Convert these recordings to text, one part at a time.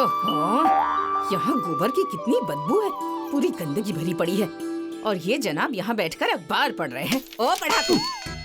ओहो, यहाँ गोबर की कितनी बदबू है, पूरी गंदगी भरी पड़ी है। और ये जनाब यहाँ बैठकर अखबार पढ़ रहे हैं। ओ पढ़ाकू,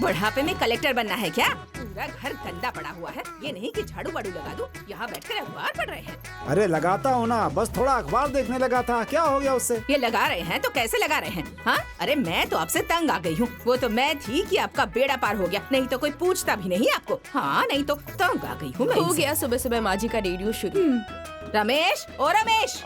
बुढ़ापे में कलेक्टर बनना है क्या? पूरा घर गंदा पड़ा हुआ है, ये नहीं कि झाड़ू वाड़ू लगा दूं, यहाँ बैठकर अखबार पढ़ रहे हैं। अरे लगाता हूँ ना, बस थोड़ा अखबार देखने लगा था, क्या हो गया उससे? ये लगा रहे हैं तो कैसे लगा रहे हैं? हाँ, अरे मैं तो आपसे तंग आ गई हूँ। वो तो मैं थी कि आपका बेड़ा पार हो गया, नहीं तो कोई पूछता भी नहीं आपको। हाँ, नहीं तो तंग आ गई हूँ मैं। हो गया सुबह सुबह माँ जी का रेडियो शुरू। रमेश, ओ रमेश,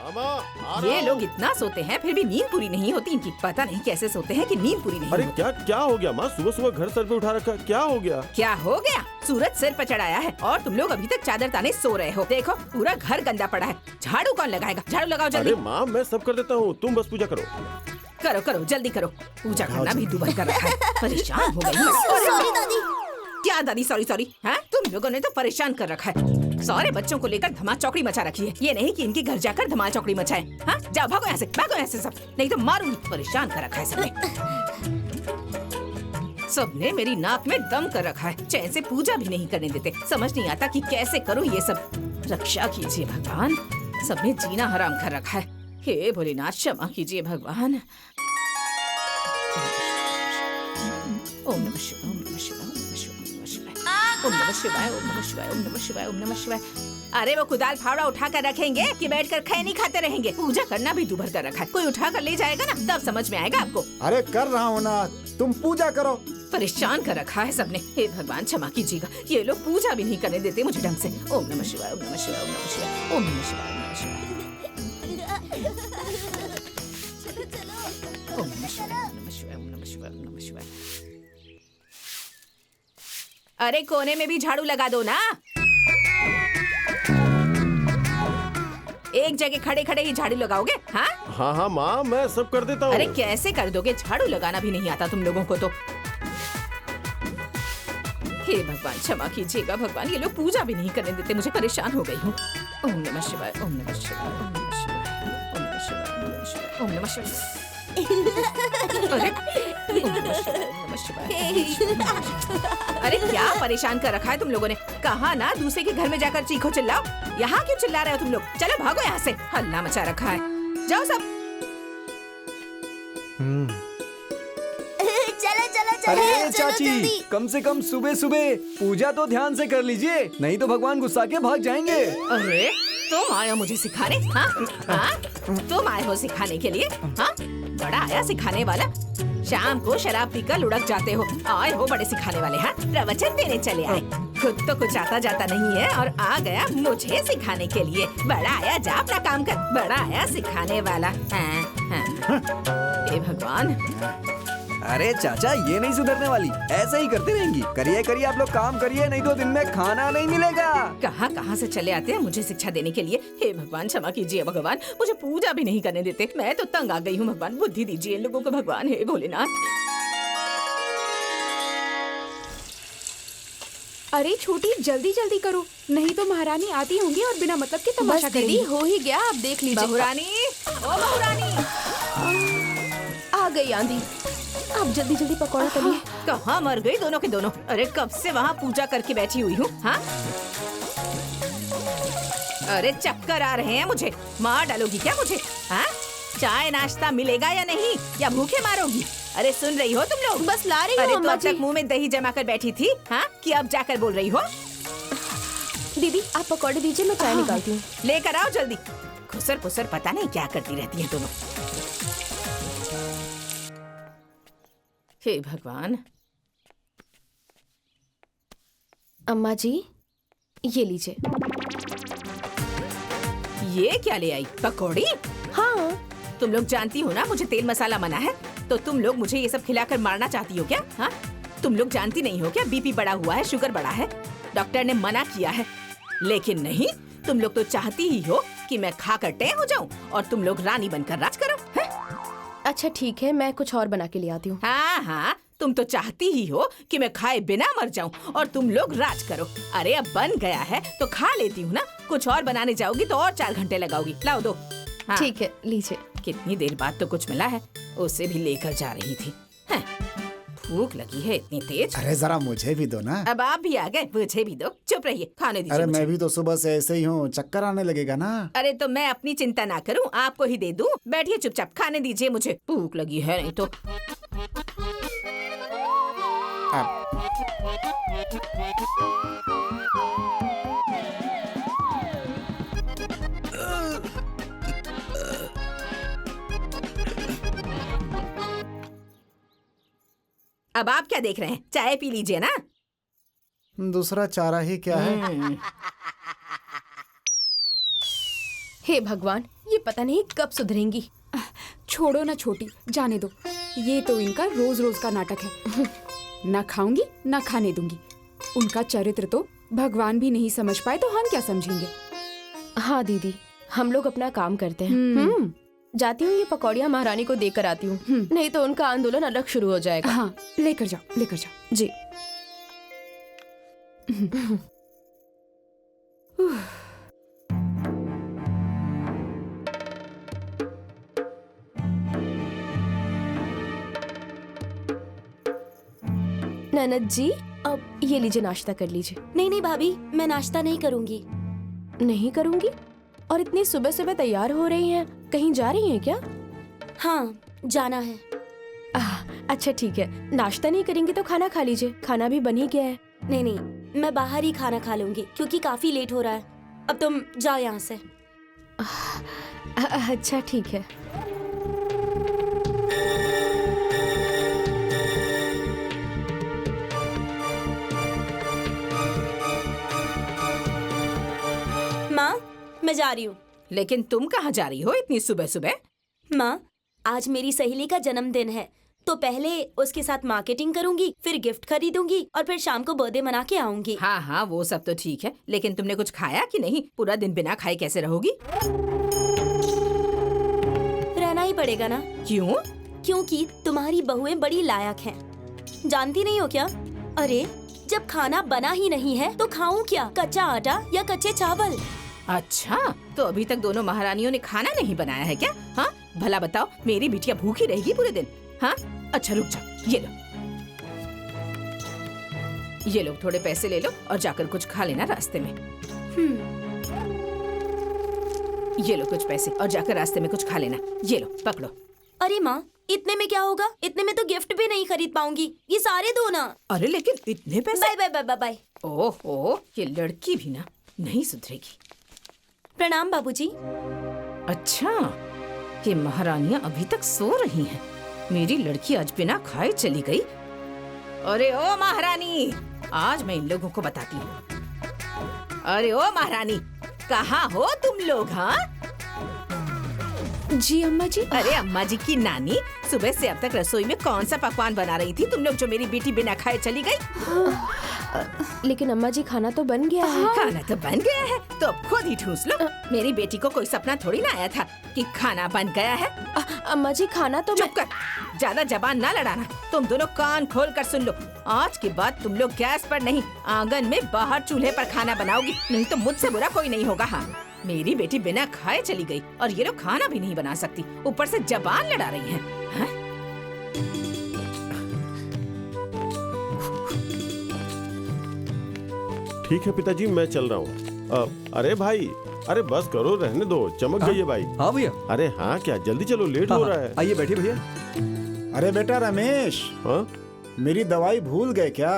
ये लोग इतना सोते हैं फिर भी नींद पूरी नहीं होती इनकी। पता नहीं कैसे सोते हैं कि नींद पूरी नहीं अरे होती। क्या हो गया माँ? सुबह सुबह घर सर पे उठा रखा, क्या हो गया? क्या हो गया? सूरज सिर पर चढ़ाया है और तुम लोग अभी तक चादर ताने सो रहे हो। देखो पूरा घर गंदा पड़ा है, झाड़ू कौन लगाएगा? झाड़ू लगाओ जल्दी। अरे माँ, मैं सब कर देता हूँ, तुम बस पूजा करो। करो करो जल्दी करो, पूजा करना भी दुबर कर रखा है। परेशान हो गई हूँ। सॉरी दादी। क्या दादी सॉरी सॉरी? हाँ, तुम लोगों ने तो परेशान कर रखा है। सारे बच्चों को लेकर धमाल चौकड़ी मचा रखी है। ये नहीं कि इनके घर जाकर धमाल चौकड़ी मचाए। हाँ, जाओ भागो यहाँ से सब, नहीं तो मारूंगी। परेशान कर रखा है सबने मेरी नाक में दम कर रखा है, चैन से पूजा भी नहीं करने देते। समझ नहीं आता कि कैसे करूँ ये सब। रक्षा कीजिए भगवान, सबने जीना हराम कर रखा है। हे भोलेनाथ क्षमा कीजिए भगवान। ओम नमः शिवाय, ओम नमः शिवाय, ओम नमः शिवाय, ओम नमः शिवाय, ओम नमः शिवाय, ओम नमः शिवाय। अरे वो कुदाल फावड़ा उठा कर रखेंगे कि बैठकर खैनी खाते रहेंगे? पूजा करना भी दुभर कर रखा है, कोई उठा कर ले जाएगा ना तब समझ में आएगा आपको। अरे कर रहा हूँ ना, तुम पूजा करो। परेशान कर रखा है सबने। हे भगवान क्षमा कीजिएगा, ये लोग पूजा भी नहीं करने देते मुझे ढंग से। ओम नमः शिवाय, ओम नमः शिवाय, ओम नमः शिवाय, ओम नमः शिवाय, ओम नमः शिवाय, ओम नमः शिवाय, ओम नमः शिवाय, ओम नमः शिवाय, ओम नमः शिवाय। अरे कोने में भी झाड़ू लगा दो ना। एक जगह खड़े खड़े ही झाड़ू लगाओगे? हाँ हाँ हाँ माँ, मैं सब कर देता हूँ। अरे कैसे कर दोगे? झाड़ू लगाना भी नहीं आता तुम लोगों को तो। हे भगवान क्षमा कीजिएगा भगवान, ये लोग पूजा भी नहीं करने देते मुझे। परेशान हो गई हूँ। ओम नमः शिवाय, ओम नमः शिवाय, ओम नमः शिवाय, ओम नमः शिवाय, ओम नमः शिवाय, ओम नमः शिवाय। अरे ओम नमः शिवाय, ओम नमः शिवाय। अरे क्या परेशान कर रखा है तुम लोगों ने? कहा ना दूसरे के घर में जाकर चीखो चिल्लाओ, यहाँ क्यों चिल्ला रहे हो तुम लोग? चलो भागो यहाँ से, हल्ला मचा रखा है। जाओ सब। चलो चाची, कम से कम सुबह सुबह पूजा तो ध्यान से कर लीजिए, नहीं तो भगवान गुस्सा के भाग जाएंगे। अरे तुम आए हो मुझे सिखाने? हाँ हाँ, तुम आए हो सिखाने के लिए? हाँ, बड़ा आया सिखाने वाला। शाम को शराब पीकर लुढ़क जाते हो, आए हो बड़े सिखाने वाले। हाँ, प्रवचन देने चले आए। खुद तो कुछ आता जाता नहीं है और आ गया मुझे सिखाने के लिए। बड़ा आया, जा अपना काम कर। बड़ा आया सिखाने वाला। हाँ, हाँ। हे भगवान। अरे चाचा, ये नहीं सुधरने वाली, ऐसे ही करते रहेंगी। करिए करिए, आप लोग काम करिए, नहीं तो दिन में खाना नहीं मिलेगा। कहाँ से चले आते हैं मुझे शिक्षा देने के लिए। हे भगवान क्षमा कीजिए भगवान, मुझे पूजा भी नहीं करने देते। मैं तो तंग आ गई हूँ भगवान, बुद्धि दीजिए इन लोगों को भगवान। हे भोलेनाथ। अरे छोटी, जल्दी जल्दी करो, नहीं तो महारानी आती होंगी और बिना मतलब के तमाशा करेंगी। दीदी हो ही गया, आप देख लीजिए। बहुरानी, ओ बहुरानी। आ गई आंधी, आप जल्दी जल्दी पकौड़ा तलिए। कहाँ मर गई दोनों के दोनों? अरे कब से वहाँ पूजा करके बैठी हुई हूँ। हाँ, अरे चक्कर आ रहे हैं मुझे। मार डालोगी क्या मुझे? हाँ, चाय नाश्ता मिलेगा या नहीं, या भूखे मारोगी? अरे सुन रही हो तुम लोग? बस ला रही हूँ। अरे तो अम्मा अब जी। तक मुंह में दही जमा कर बैठी थी, हाँ, कि अब जाकर बोल रही हो? दीदी आप पकौड़े दीजिए, मैं चाय निकालती हूँ। लेकर आओ जल्दी। खुसर पुसर पता नहीं क्या करती रहती हैं दोनों। हे भगवान। अम्मा जी ये लीजिए। ये क्या ले आई? पकौड़ी? हाँ, तुम लोग जानती हो ना मुझे तेल मसाला मना है, तो तुम लोग मुझे ये सब खिलाकर मारना चाहती हो क्या? हाँ, तुम लोग जानती नहीं हो क्या बीपी बढ़ा हुआ है, शुगर बढ़ा है, डॉक्टर ने मना किया है। लेकिन नहीं, तुम लोग तो चाहती ही हो कि मैं खाकर टे हो जाऊं और तुम लोग रानी बनकर राज करो। है? अच्छा ठीक है, मैं कुछ और बना के ले आती हूँ। हाँ हाँ, तुम तो चाहती ही हो कि मैं खाए बिना मर जाऊं और तुम लोग राज करो। अरे अब बन गया है तो खा लेती हूँ ना, कुछ और बनाने जाओगी तो और 4 घंटे लगाओगी। लाओ दो। हाँ। ठीक है लीजिए। कितनी देर बाद तो कुछ मिला है, उसे भी लेकर जा रही थी। हैं, भूख लगी है इतनी तेज। अरे जरा मुझे भी दो ना। अब आप भी आ गए, मुझे भी दो। चुप रहिए, खाने दीजिए अरे मुझे। मैं भी तो सुबह से ऐसे ही हूँ, चक्कर आने लगेगा ना। अरे तो मैं अपनी चिंता ना करूं, आपको ही दे दूं। बैठिए चुपचाप, खाने दीजिए मुझे, भूख लगी है नहीं तो। अब आप क्या देख रहे हैं, चाय पी लीजिए ना। दूसरा चारा ही क्या है। हे भगवान, ये पता नहीं कब सुधरेंगी। छोड़ो ना छोटी, जाने दो। ये तो इनका रोज रोज का नाटक है। ना खाऊंगी ना खाने दूंगी। उनका चरित्र तो भगवान भी नहीं समझ पाए तो हम क्या समझेंगे। हाँ दीदी, हम लोग अपना काम करते हैं। जाती हूँ, ये पकौड़ियाँ महारानी को देकर आती हूँ, नहीं तो उनका आंदोलन अलग शुरू हो जाएगा। हाँ, लेकर जाओ लेकर जाओ। जी। ननद जी, अब ये लीजिए, नाश्ता कर लीजिए। नहीं नहीं भाभी, मैं नाश्ता नहीं करूंगी। नहीं करूँगी? और इतनी सुबह सुबह तैयार हो रही हैं, कहीं जा रही हैं क्या? हाँ, जाना है। अच्छा ठीक है, नाश्ता नहीं करेंगी तो खाना खा लीजिए, खाना भी बन ही गया है। नहीं नहीं, मैं बाहर ही खाना खा लूंगी क्योंकि काफी लेट हो रहा है। अब तुम जाओ यहाँ से। अच्छा ठीक है। माँ, मैं जा रही हूँ। लेकिन तुम कहाँ जा रही हो इतनी सुबह सुबह? माँ, आज मेरी सहेली का जन्मदिन है, तो पहले उसके साथ मार्केटिंग करूंगी, फिर गिफ्ट खरीदूंगी और फिर शाम को बर्थडे मना के आऊंगी। हाँ हाँ, वो सब तो ठीक है, लेकिन तुमने कुछ खाया कि नहीं? पूरा दिन बिना खाए कैसे रहोगी? रहना ही पड़ेगा ना। क्यों? क्योंकि तुम्हारी बहुएं बड़ी लायक हैं। जानती नहीं हो क्या? अरे जब खाना बना ही नहीं है तो खाऊं क्या, कच्चा आटा या कच्चे चावल? अच्छा, तो अभी तक दोनों महारानियों ने खाना नहीं बनाया है क्या? हाँ, भला बताओ, मेरी बिटिया भूखी रहेगी पूरे दिन? हाँ, अच्छा रुक जाओ, ये लो थोड़े पैसे ले लो और जाकर कुछ खा लेना रास्ते में। ये लो कुछ पैसे और जाकर रास्ते में कुछ खा लेना। ये लो पकड़ो। अरे माँ, इतने में क्या होगा? इतने में तो गिफ्ट भी नहीं खरीद पाऊंगी। ये सारे दो ना। अरे लेकिन इतने पैसे? Bye bye bye bye bye. ओहो, ये लड़की भी ना नहीं सुधरेगी। प्रणाम बाबूजी। अच्छा, ये महारानियां अभी तक सो रही हैं। मेरी लड़की आज बिना खाए चली गई। अरे ओ महारानी, आज मैं इन लोगों को बताती हूँ। अरे ओ महारानी, कहाँ हो तुम लोग? हाँ जी अम्मा जी। अरे अम्मा जी की नानी, सुबह से अब तक रसोई में कौन सा पकवान बना रही थी तुम लोग जो मेरी बेटी बिना खाए चली गई? लेकिन अम्मा जी, खाना तो बन गया है। खाना तो बन गया है तो अब खुद ही ठूस लो। मेरी बेटी को कोई सपना थोड़ी ना आया था कि खाना बन गया है। अम्मा जी, खाना तो चुप कर, ज्यादा जबान ना लड़ाना। तुम दोनों कान खोल कर सुन लो, आज के बाद तुम लोग गैस पर नहीं, आंगन में बाहर चूल्हे पर खाना बनाओगी, नहीं तो मुझसे बुरा कोई नहीं होगा। हाँ, मेरी बेटी बिना खाए चली गई और ये लोग खाना भी नहीं बना सकती, ऊपर से जबान लड़ा रही हैं। हाँ? ठीक है पिताजी, मैं चल रहा हूँ। अरे भाई, अरे बस करो, रहने दो, चमक गई है भाई। हाँ भैया। अरे हाँ, क्या जल्दी चलो, लेट हो रहा है। आइए बैठिए भैया। अरे बेटा रमेश, हाँ मेरी दवाई भूल गए क्या?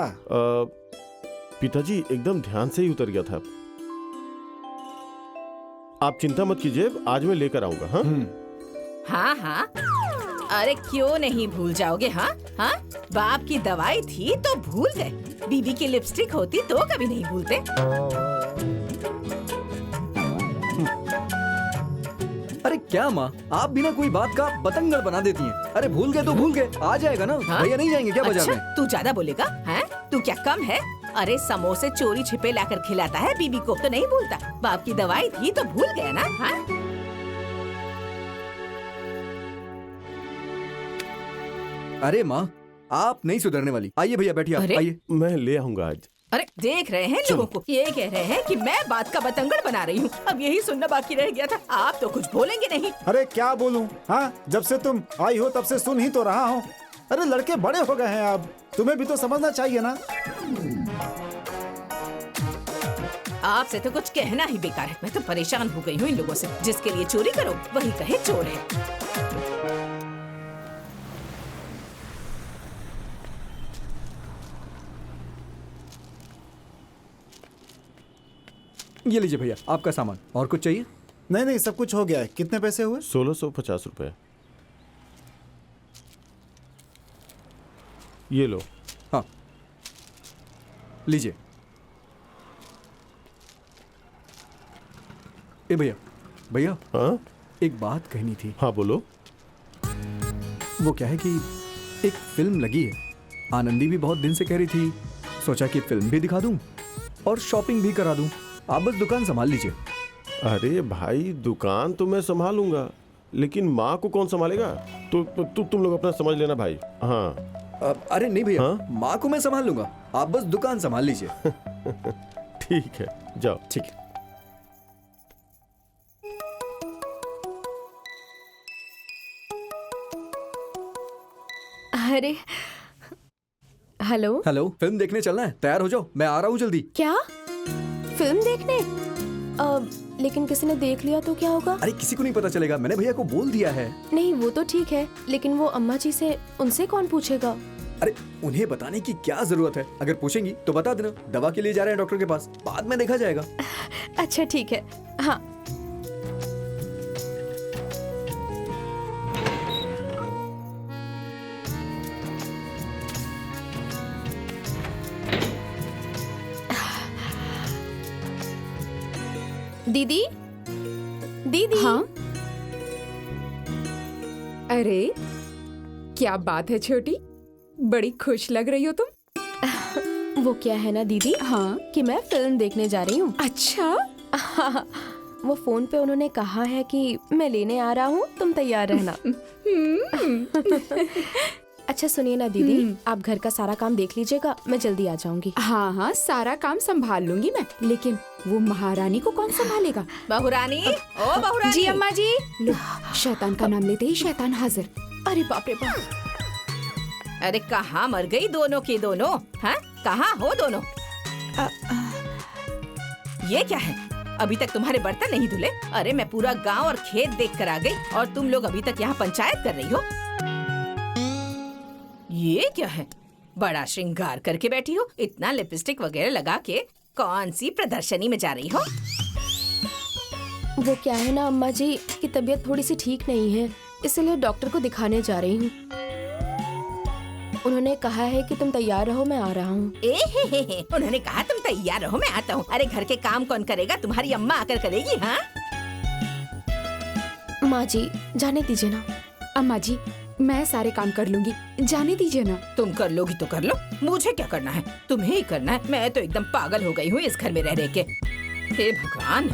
पिताजी, एकदम ध्यान से ही उतर गया था। आप चिंता मत कीजिए, आज मैं लेकर आऊंगा। हाँ हाँ हाँ, अरे क्यों नहीं भूल जाओगे? हाँ हाँ, बाप की दवाई थी तो भूल गए, बीबी की लिपस्टिक होती तो कभी नहीं भूलते। अरे क्या माँ, आप बिना कोई बात का बतंगड़ बना देती हैं। अरे भूल गए तो भूल गए, आ जाएगा ना। हाँ? भैया नहीं जाएंगे क्या बाजार अच्छा, में? तू ज्यादा बोलेगा? हैं? तू क्या कम है? अरे समोसे चोरी छिपे लाकर खिलाता है बीबी को तो नहीं भूलता, बाप की दवाई थी तो भूल गया ना। हाँ? अरे माँ, आप नहीं सुधरने वाली। आइए भैया बैठिए, आप अरे? आइए। मैं ले आऊंगा आज। अरे देख रहे हैं लोगों को, ये कह रहे हैं कि मैं बात का बतंगड़ बना रही हूँ। अब यही सुनना बाकी रह गया था, आप तो कुछ बोलेंगे नहीं। अरे क्या बोलूं? हाँ, जब से तुम आई हो तब से सुन ही तो रहा हूँ। अरे लड़के बड़े हो गए हैं अब, तुम्हें भी तो समझना चाहिए ना। आपसे तो कुछ कहना ही बेकार है। मैं तो परेशान हो गई हूँ इन लोगों से। जिसके लिए चोरी करो वही कहे चोर है। ये लीजिए भैया आपका सामान। और कुछ चाहिए? नहीं नहीं, सब कुछ हो गया है। कितने पैसे हुए? 1650 रुपए। ये लो। हाँ लीजिए। ए भैया, भैया हाँ एक बात कहनी थी। हाँ बोलो। वो क्या है कि एक फिल्म लगी है, आनंदी भी बहुत दिन से कह रही थी, सोचा कि फिल्म भी दिखा दूं और शॉपिंग भी करा दूं। आप बस दुकान संभाल लीजिए। अरे भाई दुकान तो मैं संभालूंगा, लेकिन माँ को कौन संभालेगा? तो तुम लोग अपना समझ लेना भाई। हाँ अरे नहीं भैया, हाँ? माँ को मैं संभाल लूंगा, आप बस दुकान संभाल लीजिए। ठीक है जाओ। ठीक है। अरे हेलो। हेलो, फिल्म देखने चलना है? तैयार हो जाओ, मैं आ रहा हूँ जल्दी। क्या फिल्म देखने? लेकिन किसी ने देख लिया तो क्या होगा? अरे किसी को नहीं पता चलेगा, मैंने भैया को बोल दिया है। नहीं वो तो ठीक है, लेकिन वो अम्मा जी से, उनसे कौन पूछेगा? अरे उन्हें बताने की क्या जरूरत है? अगर पूछेंगी तो बता देना, दवा के लिए जा रहे हैं डॉक्टर के पास, बाद में देखा जाएगा। अच्छा ठीक है। हाँ दीदी, दीदी। हाँ अरे क्या बात है छोटी, बड़ी खुश लग रही हो तुम। वो क्या है ना दीदी, हाँ कि मैं फिल्म देखने जा रही हूँ। अच्छा। वो फोन पे उन्होंने कहा है कि मैं लेने आ रहा हूँ, तुम तैयार रहना। अच्छा सुनिए ना दीदी, आप घर का सारा काम देख लीजिएगा, मैं जल्दी आ जाऊंगी। हाँ हाँ सारा काम संभाल लूंगी मैं, लेकिन वो महारानी को कौन संभालेगा? बहुरानी, ओ बहुरानी। जी अम्मा जी। लो, शैतान का नाम लेते ही शैतान हाजिर। अरे बाप रे बाप। अरे कहाँ मर गई दोनों की दोनों? हाँ कहाँ हो दोनों? ये क्या है? अभी तक तुम्हारे बर्तन नहीं धुले? अरे मैं पूरा गांव और खेत देख कर आ गई और तुम लोग अभी तक यहाँ पंचायत कर रही हो। ये क्या है? बड़ा श्रृंगार करके बैठी हो, इतना लिपस्टिक वगैरह लगा के कौन सी प्रदर्शनी में जा रही हो? वो क्या है ना अम्मा जी की तबीयत थोड़ी सी ठीक नहीं है, इसलिए डॉक्टर को दिखाने जा रही हूँ। उन्होंने कहा है कि तुम तैयार रहो, मैं आ रहा हूँ। उन्होंने कहा तुम तैयार रहो, मैं आता हूँ। अरे घर के काम कौन करेगा? तुम्हारी अम्मा आकर करेगी। हाँ माँ जी जाने दीजिए ना। अम्मा जी मैं सारे काम कर लूंगी, जाने दीजिए ना। तुम कर लोगी तो कर लो, मुझे क्या करना है? तुम्हें ही करना है। मैं तो एकदम पागल हो गई हूँ इस घर में रह रह के। हे भगवान।